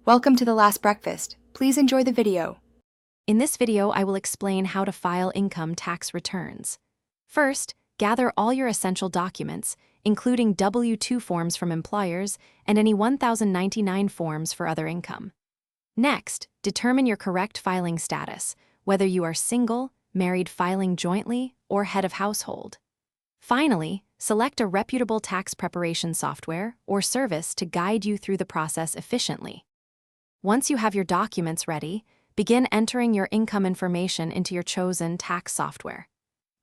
Welcome to the last breakfast. Please enjoy the video. In this video, I will explain how to file income tax returns. First, gather all your essential documents, including W-2 forms from employers and any 1099 forms for other income. Next, determine your correct filing status, whether you are single, married filing jointly, or head of household. Finally, select a reputable tax preparation software or service to guide you through the process efficiently. Once you have your documents ready, begin entering your income information into your chosen tax software.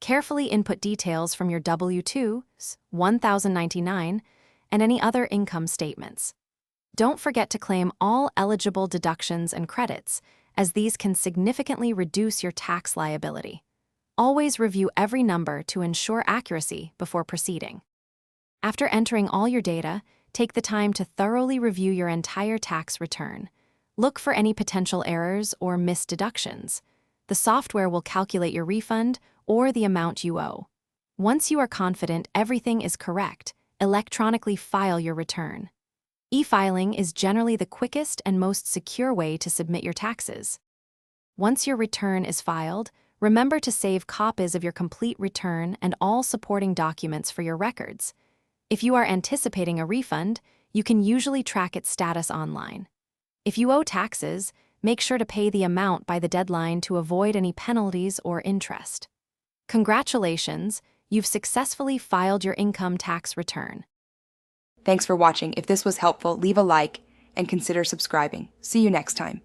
Carefully input details from your W-2s, 1099, and any other income statements. Don't forget to claim all eligible deductions and credits, as these can significantly reduce your tax liability. Always review every number to ensure accuracy before proceeding. After entering all your data, take the time to thoroughly review your entire tax return. Look for any potential errors or missed deductions. The software will calculate your refund or the amount you owe. Once you are confident everything is correct, electronically file your return. E-filing is generally the quickest and most secure way to submit your taxes. Once your return is filed, remember to save copies of your complete return and all supporting documents for your records. If you are anticipating a refund, you can usually track its status online. If you owe taxes, make sure to pay the amount by the deadline to avoid any penalties or interest. Congratulations, you've successfully filed your income tax return. Thanks for watching. If this was helpful, leave a like and consider subscribing. See you next time.